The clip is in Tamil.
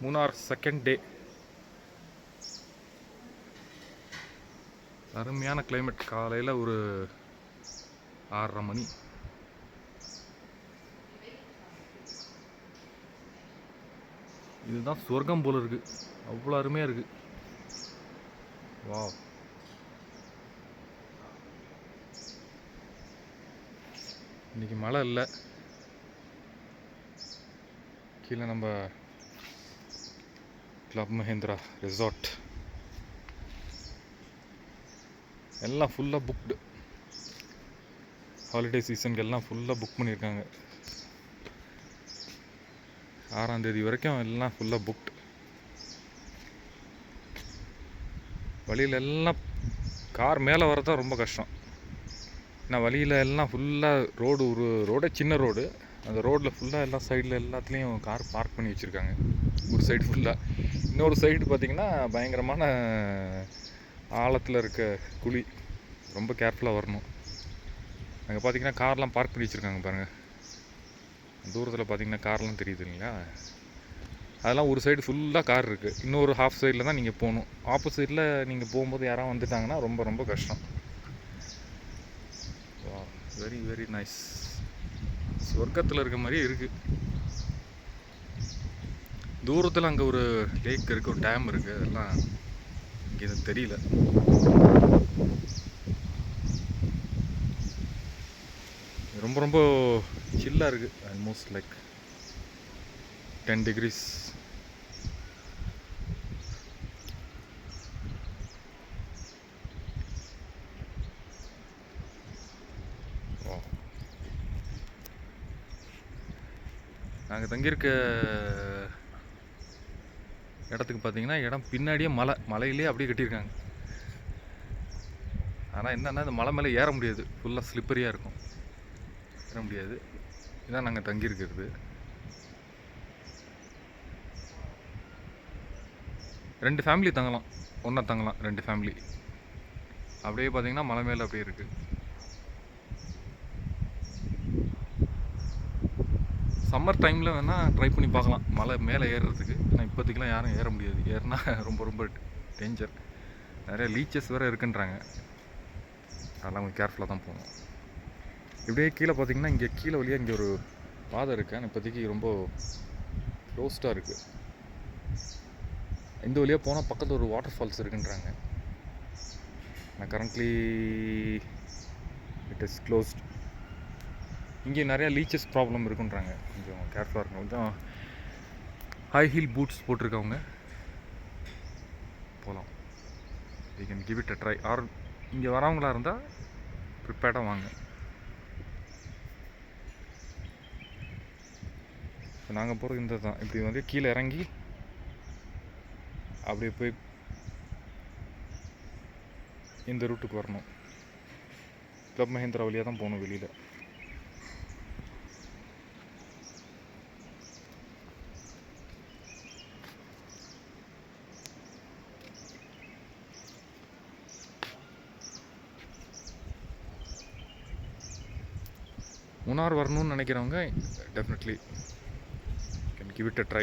Munnar second day. அருமையான கிளைமேட். காலையில் ஒரு 6:30 மணி. இதுதான் சொர்க்கம் போல இருக்கு. அவ்வளோ அருமையாக இருக்கு. வாவ். இன்னைக்கு மழை இல்லை. கீழே நம்ம கிளப் மஹேந்திரா ரிசார்ட் எல்லாம் ஃபுல்லாக புக்டு. ஹாலிடே சீசனுக்கு எல்லாம் ஃபுல்லாக புக் பண்ணியிருக்காங்க. 6ஆம் தேதி வரைக்கும் எல்லாம் ஃபுல்லாக புக்டு. வழியில் எல்லாம் கார் மேலே வரதான் ரொம்ப கஷ்டம். ஏன்னா வழியில் எல்லாம் ஃபுல்லாக ஒரு ரோடே சின்ன ரோடு. அந்த ரோட்டில் ஃபுல்லாக எல்லா சைடில் எல்லாத்துலேயும் கார் பார்க் பண்ணி வச்சுருக்காங்க. ஒரு சைடு ஃபுல்லாக. இன்னொரு சைடு பார்த்திங்கன்னா பயங்கரமான ஆழத்தில் இருக்க குழி. ரொம்ப கேர்ஃபுல்லாக வரணும். அங்கே பார்த்திங்கன்னா கார்லாம் பார்க் பண்ணி வச்சுருக்காங்க பாருங்கள். தூரத்தில் பார்த்திங்கன்னா கார்லாம் தெரியுது இல்லைங்களா? அதெல்லாம் ஒரு சைடு ஃபுல்லாக கார் இருக்குது. இன்னொரு ஹாஃப் சைடில் தான் நீங்கள் போகணும். ஆப்போசிட்டில் நீங்கள் போகும்போது யாராவது வந்துட்டாங்கன்னா ரொம்ப ரொம்ப கஷ்டம். Very very nice. சொர்க்கத்தில் இருக்க மாதிரியே இருக்குது. தூரத்தில் அங்கே ஒரு லேக் இருக்குது, ஒரு டேம் இருக்குது. அதெல்லாம் இங்கே எனக்கு தெரியல. ரொம்ப ரொம்ப சில்லாக இருக்குது. Almost like 10 degrees. நாங்கள் தங்கியிருக்க இடத்துக்கு பார்த்தீங்கன்னா இடம் பின்னாடியே மலையிலே அப்படியே கட்டியிருக்காங்க. ஆனால் என்னென்னா இந்த மலை மேலே ஏற முடியாது. ஃபுல்லாக ஸ்லிப்பரியாக இருக்கும். ஏற முடியாது. இதான் நாங்கள் தங்கியிருக்கிறது. 2 ஃபேமிலி தங்கலாம். ஒன்றா தங்கலாம் 2 ஃபேமிலி. அப்படியே பார்த்தீங்கன்னா மலை மேலே அப்படியே இருக்குது. சம்மர் டைமில் வேணால் ட்ரை பண்ணி பார்க்கலாம் மலை மேலே ஏறுறதுக்கு. ஆனால் இப்போதைக்கெலாம் யாரும் ஏற முடியாது. ஏறினா ரொம்ப ரொம்ப டேஞ்சர். நிறைய லீச்சஸ் வேறு இருக்குன்றாங்க. அதெல்லாம் கொஞ்சம் கேர்ஃபுல்லாக தான் போகணும். இப்படியே கீழே பார்த்தீங்கன்னா இங்கே கீழே வழியாக இங்கே ஒரு பாதை இருக்குது. ஆனால் இப்போதைக்கு ரொம்ப க்ளோஸ்டாக இருக்குது. இந்த வழியாக போனால் பக்கத்தில் ஒரு வாட்டர் ஃபால்ஸ் இருக்குன்றாங்க. ஆனால் கரண்ட்லி இட் இஸ் க்ளோஸ்ட். இங்கே நிறையா லீச்சஸ் ப்ராப்ளம் இருக்குன்றாங்க. கொஞ்சம் கேர்ஃபுல்லாக இருக்கும். கொஞ்சம் ஹை ஹீல் பூட்ஸ் போட்டிருக்கவங்க போகலாம். You can give it a try. Or இங்கே வரவங்களா இருந்தால் ப்ரிப்பேர்டாக வாங்க. இப்போ நாங்கள் போகிறது இந்த தான். இப்படி வந்து கீழே இறங்கி அப்படியே போய் இந்த ரூட்டுக்கு வரணும். கிளப் மஹேந்திரா வழியாக தான் போகணும் வெளியில். மூணார் வரணும்னு நினைக்கிறவங்க definitely can give it a try.